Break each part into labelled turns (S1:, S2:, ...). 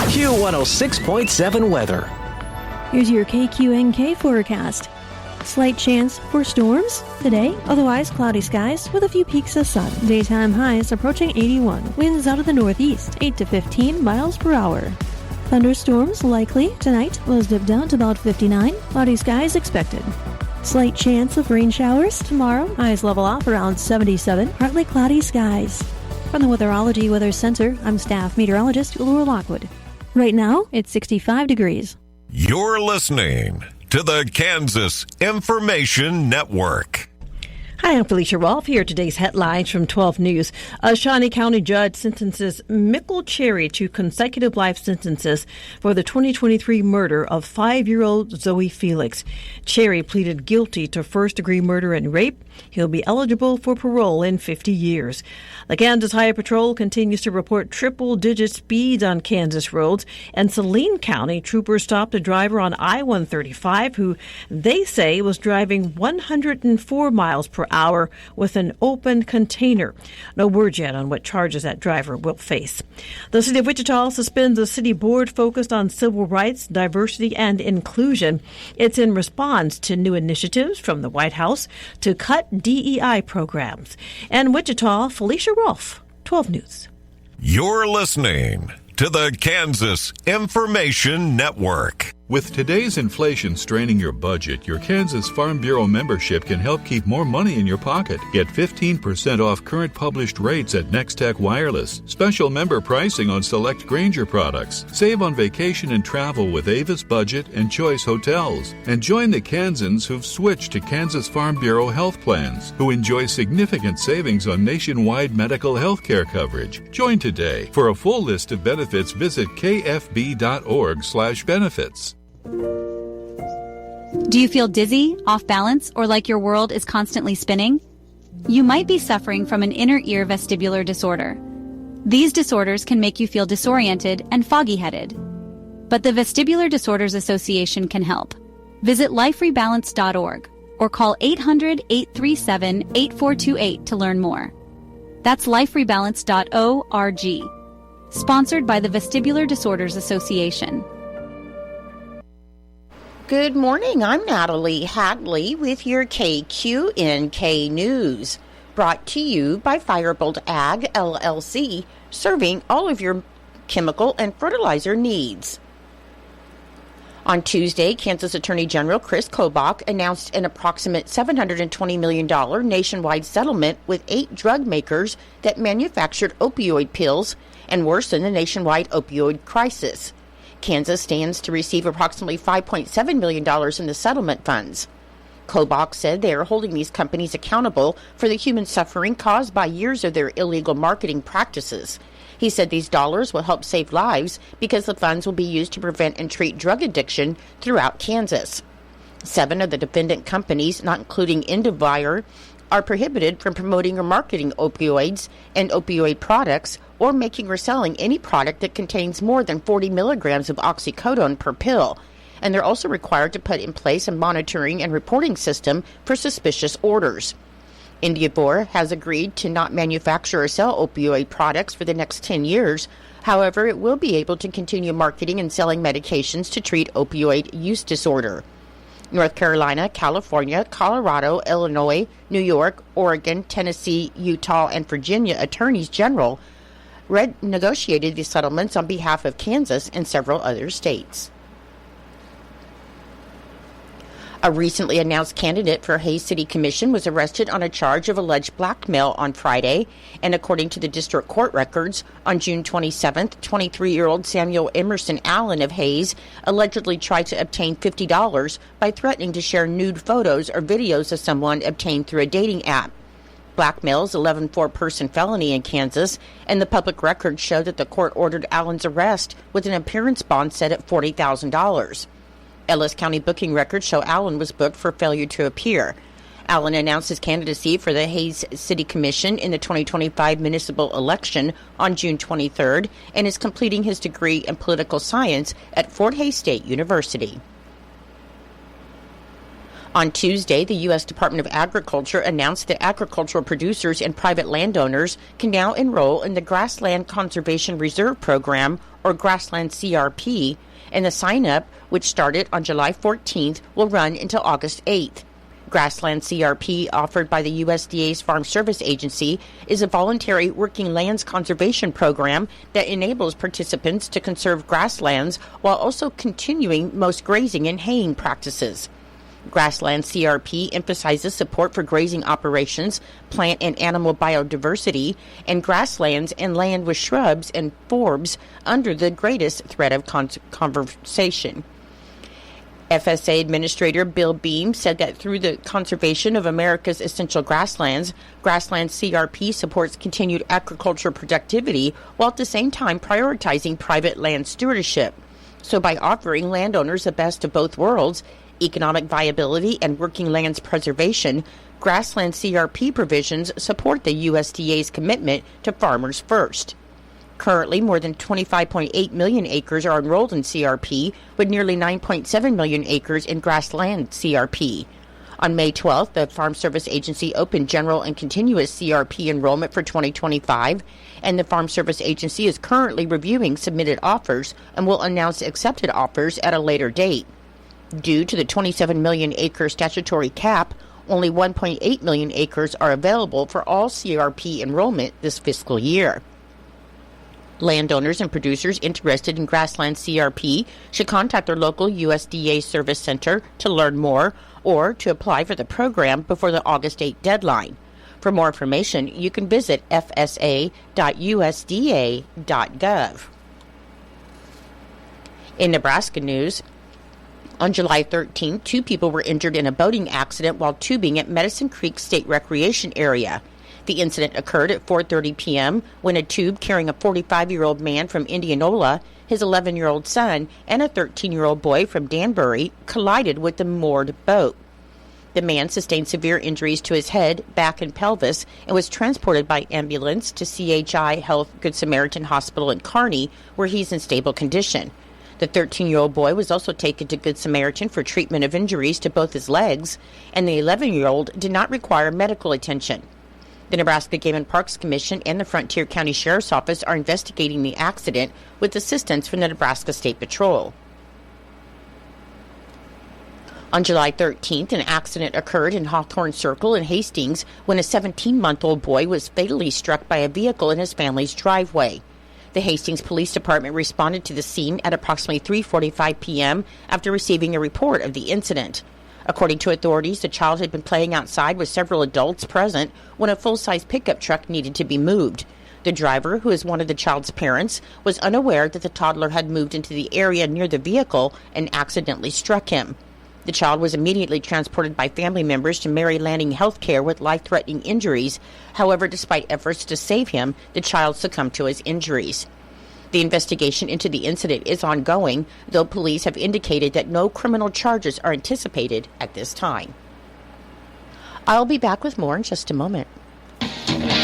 S1: Q106.7 weather.
S2: Here's your KQNK forecast. Slight chance for storms today, otherwise cloudy skies with a few peaks of sun. Daytime highs approaching 81. Winds out of the northeast, 8 to 15 miles per hour. Thunderstorms likely tonight. Lows dip down to about 59. Cloudy skies expected. Slight chance of rain showers tomorrow. Highs level off around 77. Partly cloudy skies. From the Weatherology Weather Center, I'm staff meteorologist Laura Lockwood. Right now, it's 65 degrees.
S3: You're listening to the Kansas Information Network.
S4: Hi, I'm Felicia Rolfe. Here are today's headlines from 12 News. A Shawnee County judge sentences Mickle Cherry to consecutive life sentences for the 2023 murder of 5-year-old Zoe Felix. Cherry pleaded guilty to first-degree murder and rape. He'll be eligible for parole in 50 years. The Kansas Highway Patrol continues to report triple-digit speeds on Kansas roads, and Saline County troopers stopped a driver on I-135 who they say was driving 104 miles per hour with an open container. No word yet on what charges that driver will face. The city of Wichita suspends a city board focused on civil rights, diversity, and inclusion. It's in response to new initiatives from the White House to cut DEI programs. And Wichita, Felicia Rolfe, 12 News.
S3: You're listening to the Kansas Information Network.
S5: With today's inflation straining your budget, your Kansas Farm Bureau membership can help keep more money in your pocket. Get 15% off current published rates at Nextech Wireless. Special member pricing on select Grainger products. Save on vacation and travel with Avis Budget and Choice Hotels. And join the Kansans who've switched to Kansas Farm Bureau health plans, who enjoy significant savings on nationwide medical health care coverage. Join today. For a full list of benefits, visit kfb.org/benefits.
S6: Do you feel dizzy, off balance, or like your world is constantly spinning? You might be suffering from an inner ear vestibular disorder. These disorders can make you feel disoriented and foggy-headed. But the Vestibular Disorders Association can help. Visit liferebalance.org or call 800-837-8428 to learn more. That's liferebalance.org. Sponsored by the Vestibular Disorders Association.
S7: Good morning, I'm Natalie Hadley with your KQNK News, brought to you by Firebolt Ag LLC, serving all of your chemical and fertilizer needs. On Tuesday, Kansas Attorney General Chris Kobach announced an approximate $720 million nationwide settlement with 8 drug makers that manufactured opioid pills and worsened the nationwide opioid crisis. Kansas stands to receive approximately $5.7 million in the settlement funds. Kobach said they are holding these companies accountable for the human suffering caused by years of their illegal marketing practices. He said these dollars will help save lives because the funds will be used to prevent and treat drug addiction throughout Kansas. 7 of the defendant companies, not including Indivire, are prohibited from promoting or marketing opioids and opioid products or making or selling any product that contains more than 40 milligrams of oxycodone per pill. And they're also required to put in place a monitoring and reporting system for suspicious orders. Indivire has agreed to not manufacture or sell opioid products for the next 10 years. However, it will be able to continue marketing and selling medications to treat opioid use disorder. North Carolina, California, Colorado, Illinois, New York, Oregon, Tennessee, Utah, and Virginia attorneys general negotiated these settlements on behalf of Kansas and several other states. A recently announced candidate for Hays City Commission was arrested on a charge of alleged blackmail on Friday, and according to the district court records, on June 27th, 23-year-old Samuel Emerson Allen of Hays allegedly tried to obtain $50 by threatening to share nude photos or videos of someone obtained through a dating app. Blackmail is an 11-person felony in Kansas, and the public records show that the court ordered Allen's arrest with an appearance bond set at $40,000. Ellis County booking records show Allen was booked for failure to appear. Allen announced his candidacy for the Hays City Commission in the 2025 municipal election on June 23rd and is completing his degree in political science at Fort Hays State University. On Tuesday, the U.S. Department of Agriculture announced that agricultural producers and private landowners can now enroll in the Grassland Conservation Reserve Program, or Grassland CRP, and the sign-up, which started on July 14th, will run until August 8th. Grassland CRP, offered by the USDA's Farm Service Agency, is a voluntary working lands conservation program that enables participants to conserve grasslands while also continuing most grazing and haying practices. Grassland CRP emphasizes support for grazing operations, plant and animal biodiversity, and grasslands and land with shrubs and forbs under the greatest threat of conservation. FSA Administrator Bill Beam said that through the conservation of America's essential grasslands, Grassland CRP supports continued agricultural productivity while at the same time prioritizing private land stewardship. So by offering landowners the best of both worlds, economic viability and working lands preservation, Grassland CRP provisions support the USDA's commitment to farmers first. Currently, more than 25.8 million acres are enrolled in CRP, with nearly 9.7 million acres in grassland CRP. On May 12th, the Farm Service Agency opened general and continuous CRP enrollment for 2025, and the Farm Service Agency is currently reviewing submitted offers and will announce accepted offers at a later date. Due to the 27 million acre statutory cap, only 1.8 million acres are available for all CRP enrollment this fiscal year. Landowners and producers interested in Grassland CRP should contact their local USDA Service Center to learn more or to apply for the program before the August 8 deadline. For more information, you can visit fsa.usda.gov. In Nebraska news, on July 13th, 2 people were injured in a boating accident while tubing at Medicine Creek State Recreation Area. The incident occurred at 4:30 p.m. when a tube carrying a 45-year-old man from Indianola, his 11-year-old son, and a 13-year-old boy from Danbury collided with the moored boat. The man sustained severe injuries to his head, back, and pelvis and was transported by ambulance to CHI Health Good Samaritan Hospital in Kearney, where he's in stable condition. The 13-year-old boy was also taken to Good Samaritan for treatment of injuries to both his legs, and the 11-year-old did not require medical attention. The Nebraska Game and Parks Commission and the Frontier County Sheriff's Office are investigating the accident with assistance from the Nebraska State Patrol. On July 13th, an accident occurred in Hawthorne Circle in Hastings when a 17-month-old boy was fatally struck by a vehicle in his family's driveway. The Hastings Police Department responded to the scene at approximately 3:45 p.m. after receiving a report of the incident. According to authorities, the child had been playing outside with several adults present when a full-size pickup truck needed to be moved. The driver, who is one of the child's parents, was unaware that the toddler had moved into the area near the vehicle and accidentally struck him. The child was immediately transported by family members to Mary Lanning Health Care with life-threatening injuries. However, despite efforts to save him, the child succumbed to his injuries. The investigation into the incident is ongoing, though police have indicated that no criminal charges are anticipated at this time. I'll be back with more in just a moment.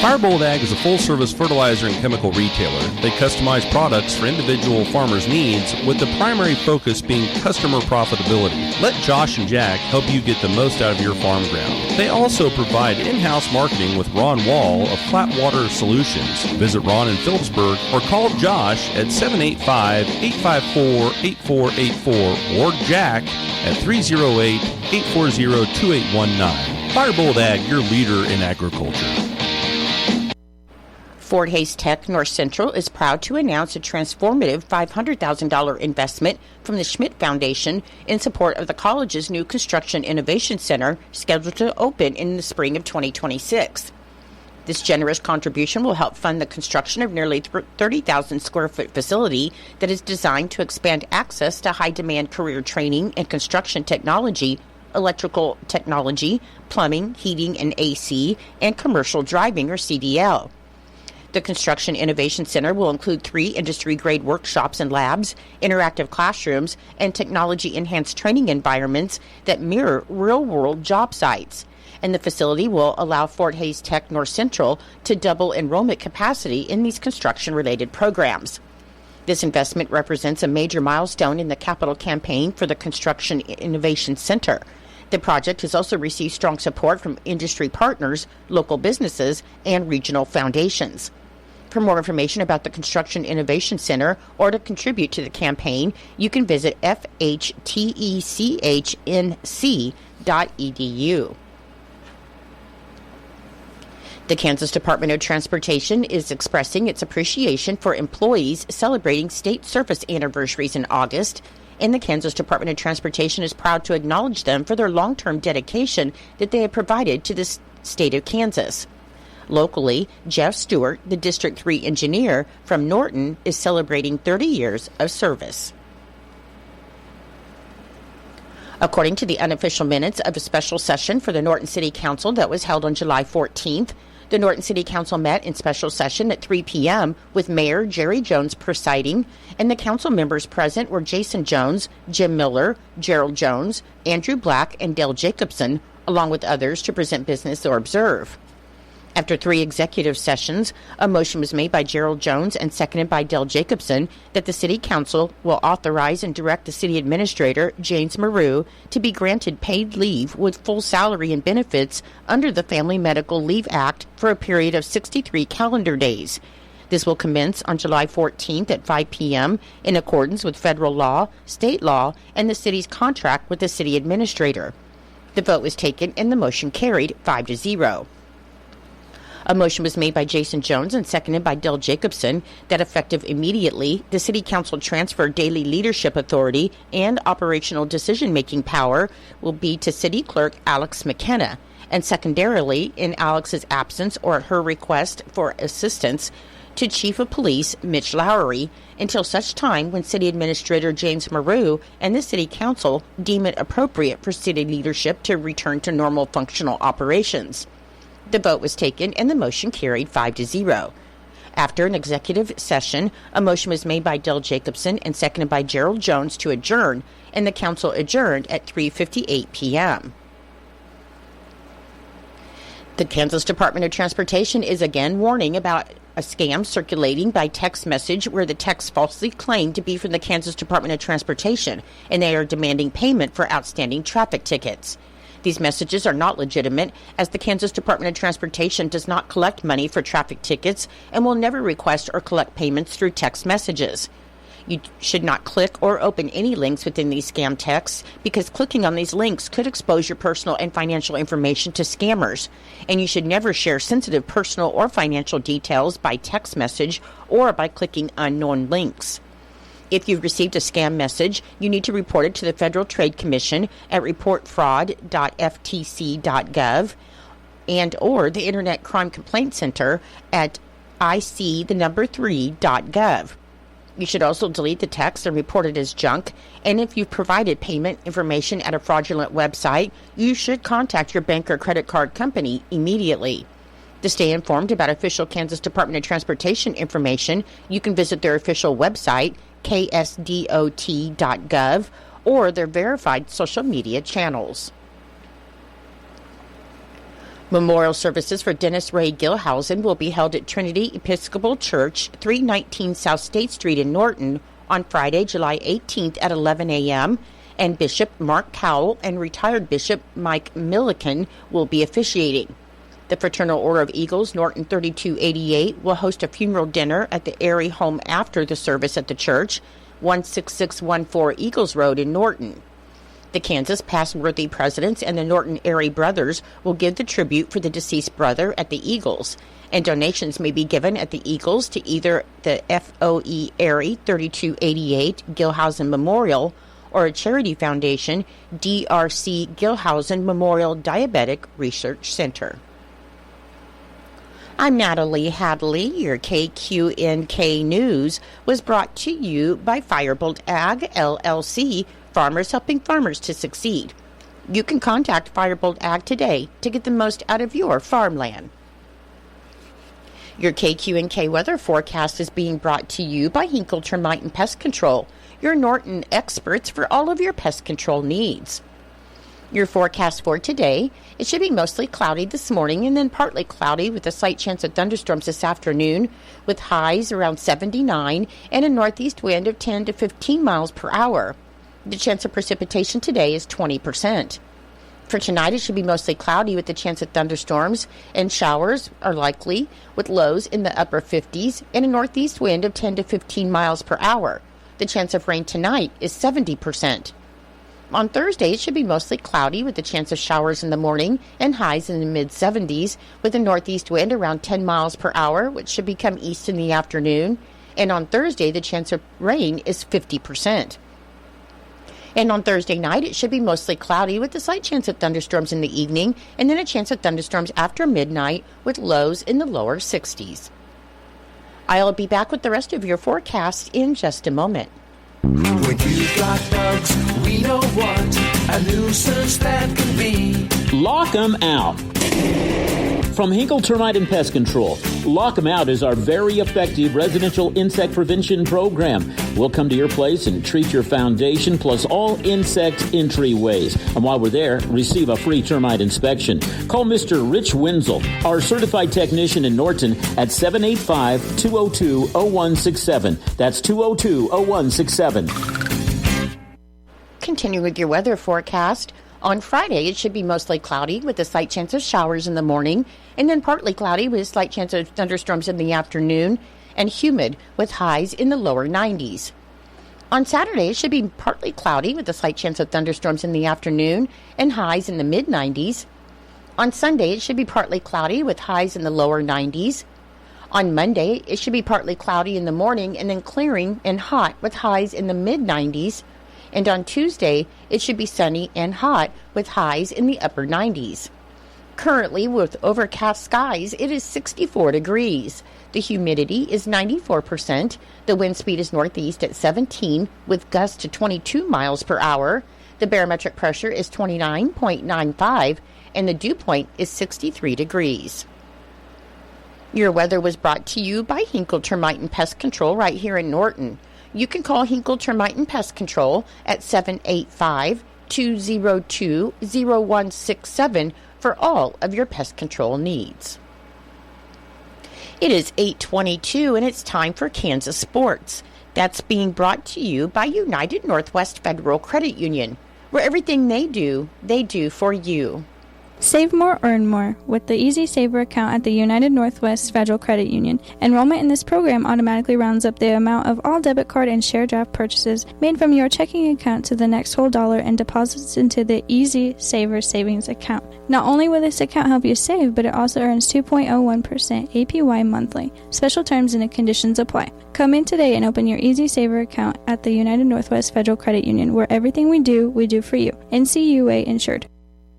S1: Firebolt Ag is a full-service fertilizer and chemical retailer. They customize products for individual farmers' needs, with the primary focus being customer profitability. Let Josh and Jack help you get the most out of your farm ground. They also provide in-house marketing with Ron Wall of Flatwater Solutions. Visit Ron in Phillipsburg or call Josh at 785-854-8484 or Jack at 308-840-2819. Firebolt Ag, your leader in agriculture.
S7: Fort Hays Tech North Central is proud to announce a transformative $500,000 investment from the Schmidt Foundation in support of the college's new Construction Innovation Center, scheduled to open in the spring of 2026. This generous contribution will help fund the construction of nearly 30,000 square foot facility that is designed to expand access to high-demand career training and construction technology, electrical technology, plumbing, heating and AC, and commercial driving or CDL. The Construction Innovation Center will include 3 industry-grade workshops and labs, interactive classrooms, and technology-enhanced training environments that mirror real-world job sites. And the facility will allow Fort Hays Tech North Central to double enrollment capacity in these construction-related programs. This investment represents a major milestone in the capital campaign for the Construction Innovation Center. The project has also received strong support from industry partners, local businesses, and regional foundations. For more information about the Construction Innovation Center or to contribute to the campaign, you can visit ftechnc.edu. The Kansas Department of Transportation is expressing its appreciation for employees celebrating state service anniversaries in August, and the Kansas Department of Transportation is proud to acknowledge them for their long-term dedication that they have provided to the state of Kansas. Locally, Jeff Stewart, the District 3 engineer from Norton, is celebrating 30 years of service. According to the unofficial minutes of a special session for the Norton City Council that was held on July 14th, the Norton City Council met in special session at 3 p.m. with Mayor Jerry Jones presiding, and the council members present were Jason Jones, Jim Miller, Gerald Jones, Andrew Black, and Dale Jacobson, along with others to present business or observe. After 3 executive sessions, a motion was made by Gerald Jones and seconded by Dale Jacobson that the City Council will authorize and direct the City Administrator, James Maru, to be granted paid leave with full salary and benefits under the Family Medical Leave Act for a period of 63 calendar days. This will commence on July 14th at 5 p.m. in accordance with federal law, state law, and the city's contract with the City Administrator. The vote was taken and the motion carried 5-0. A motion was made by Jason Jones and seconded by Dale Jacobson that effective immediately, the City Council transfer daily leadership authority and operational decision-making power will be to City Clerk Alex McKenna, and secondarily, in Alex's absence or at her request for assistance, to Chief of Police Mitch Lowry until such time when City Administrator James Maru and the City Council deem it appropriate for city leadership to return to normal functional operations. The vote was taken and the motion carried 5-0. After an executive session, a motion was made by Dale Jacobson and seconded by Gerald Jones to adjourn, and the council adjourned at 3:58 p.m. The Kansas Department of Transportation is again warning about a scam circulating by text message where the text falsely claimed to be from the Kansas Department of Transportation, and they are demanding payment for outstanding traffic tickets. These messages are not legitimate, as the Kansas Department of Transportation does not collect money for traffic tickets and will never request or collect payments through text messages. You should not click or open any links within these scam texts, because clicking on these links could expose your personal and financial information to scammers, and you should never share sensitive personal or financial details by text message or by clicking unknown links. If you've received a scam message, you need to report it to the Federal Trade Commission at reportfraud.ftc.gov and or the Internet Crime Complaint Center at ic3.gov. You should also delete the text and report it as junk, and if you've provided payment information at a fraudulent website, you should contact your bank or credit card company immediately. To stay informed about official Kansas Department of Transportation information, you can visit their official website, ksdot.gov, or their verified social media channels. Memorial services for Dennis Ray Gilhousen will be held at Trinity Episcopal Church, 319 South State Street in Norton on Friday, July 18th at 11 a.m., and Bishop Mark Powell and retired Bishop Mike Milliken will be officiating. The Fraternal Order of Eagles, Norton 3288, will host a funeral dinner at the Airy home after the service at the church, 16614 Eagles Road in Norton. The Kansas Past Worthy Presidents and the Norton Airy Brothers will give the tribute for the deceased brother at the Eagles, and donations may be given at the Eagles to either the FOE Airy 3288 Gilhousen Memorial or a charity foundation, DRC Gilhousen Memorial Diabetic Research Center. I'm Natalie Hadley. Your KQNK News was brought to you by Firebolt Ag, LLC, farmers helping farmers to succeed. You can contact Firebolt Ag today to get the most out of your farmland. Your KQNK weather forecast is being brought to you by Hinkle Termite and Pest Control, your Norton experts for all of your pest control needs. Your forecast for today, it should be mostly cloudy this morning and then partly cloudy with a slight chance of thunderstorms this afternoon, with highs around 79 and a northeast wind of 10 to 15 miles per hour. The chance of precipitation today is 20%. For tonight, it should be mostly cloudy with the chance of thunderstorms, and showers are likely with lows in the upper 50s and a northeast wind of 10 to 15 miles per hour. The chance of rain tonight is 70%. On Thursday, it should be mostly cloudy with the chance of showers in the morning and highs in the mid-70s with a northeast wind around 10 miles per hour, which should become east in the afternoon. And on Thursday, the chance of rain is 50%. And on Thursday night, it should be mostly cloudy with a slight chance of thunderstorms in the evening and then a chance of thunderstorms after midnight with lows in the lower 60s. I'll be back with the rest of your forecast in just a moment.
S8: When you've got bugs, we know what a nuisance that can be.
S9: Lock 'em out. From Hinkle Termite and Pest Control, Lock 'em Out is our very effective residential insect prevention program. We'll come to your place and treat your foundation plus all insect entryways. And while we're there, receive a free termite inspection. Call Mr. Rich Wenzel, our certified technician in Norton, at 785-202-0167. That's 202-0167.
S7: Continue with your weather forecast. On Friday, it should be mostly cloudy with a slight chance of showers in the morning, and then partly cloudy with a slight chance of thunderstorms in the afternoon, and humid with highs in the lower 90s. On Saturday, it should be partly cloudy with a slight chance of thunderstorms in the afternoon, and highs in the mid-90s. On Sunday, it should be partly cloudy with highs in the lower 90s. On Monday, it should be partly cloudy in the morning, and then clearing and hot with highs in the mid-90s. And on Tuesday, it should be sunny and hot with highs in the upper 90s. Currently, with overcast skies, it is 64 degrees. The humidity is 94%. The wind speed is northeast at 17 with gusts to 22 miles per hour. The barometric pressure is 29.95 and the dew point is 63 degrees. Your weather was brought to you by Hinkle Termite and Pest Control right here in Norton. You can call Hinkle Termite and Pest Control at 785-202-0167 for all of your pest control needs. It is 8:22 and it's time for Kansas Sports. That's being brought to you by United Northwest Federal Credit Union, where everything they do for you.
S10: Save more, earn more with the Easy Saver account at the United Northwest Federal Credit Union. Enrollment in this program automatically rounds up the amount of all debit card and share draft purchases made from your checking account to the next whole dollar and deposits into the Easy Saver savings account. Not only will this account help you save, but it also earns 2.01% APY monthly. Special terms and conditions apply. Come in today and open your Easy Saver account at the United Northwest Federal Credit Union, where everything we do for you. NCUA insured.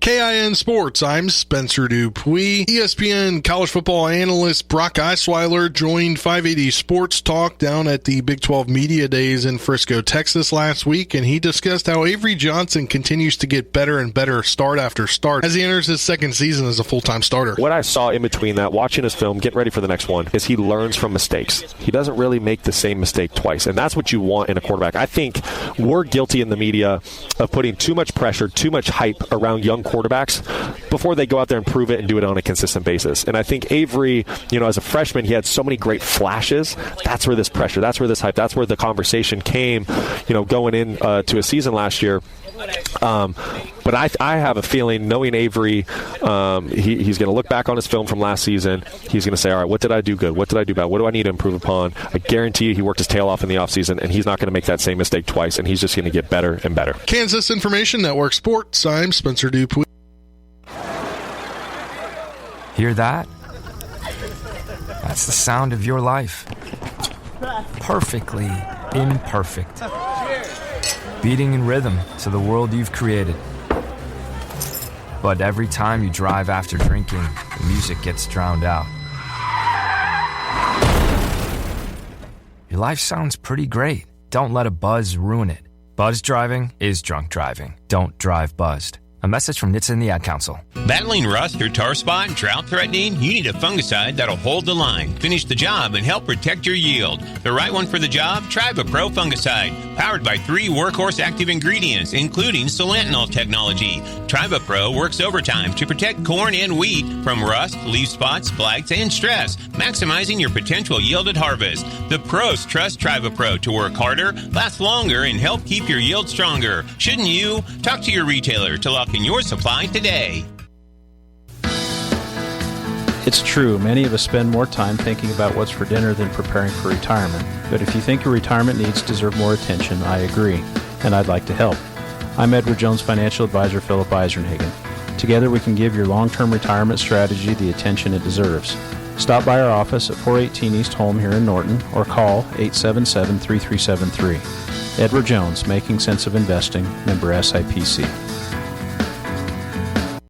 S11: KIN Sports, I'm Spencer Dupuis. ESPN college football analyst Brock Eisweiler joined 580 Sports Talk down at the Big 12 Media Days in Frisco, Texas last week, and he discussed how Avery Johnson continues to get better and better start after start as he enters his second season as a full-time starter.
S12: What I saw in between that, watching his film, getting ready for the next one, is he learns from mistakes. He doesn't really make the same mistake twice, and that's what you want in a quarterback. I think we're guilty in the media of putting too much pressure, too much hype around young quarterbacks before they go out there and prove it and do it on a consistent basis. And I think Avery, as a freshman, he had so many great flashes. That's where this pressure, that's where this hype, that's where the conversation came, going in to a season last year. But I have a feeling, knowing Avery, he's going to look back on his film from last season. He's going to say, all right, what did I do good? What did I do bad? What do I need to improve upon? I guarantee you he worked his tail off in the offseason, and he's not going to make that same mistake twice, and he's just going to get better and better.
S11: Kansas Information Network Sports, I'm Spencer Dupuis.
S13: Hear that? That's the sound of your life. Perfectly imperfect. Beating in rhythm to the world you've created. But every time you drive after drinking, the music gets drowned out. Your life sounds pretty great. Don't let a buzz ruin it. Buzz driving is drunk driving. Don't drive buzzed. A message from NHTSA and the Ad Council.
S14: Battling rust or tar spot, drought threatening? You need a fungicide that'll hold the line, finish the job, and help protect your yield. The right one for the job? Tribapro fungicide. Powered by 3 workhorse active ingredients, including solantanol technology. Tribapro works overtime to protect corn and wheat from rust, leaf spots, blights, and stress, maximizing your potential yield at harvest. The pros trust Tribapro to work harder, last longer, and help keep your yield stronger. Shouldn't you? Talk to your retailer to lock How can yours supply today?
S15: It's true, many of us spend more time thinking about what's for dinner than preparing for retirement. But if you think your retirement needs deserve more attention, I agree, and I'd like to help. I'm Edward Jones Financial Advisor Philip Eisenhagen. Together we can give your long-term retirement strategy the attention it deserves. Stop by our office at 418 East Holm here in Norton or call 877-3373. Edward Jones, Making Sense of Investing, member SIPC.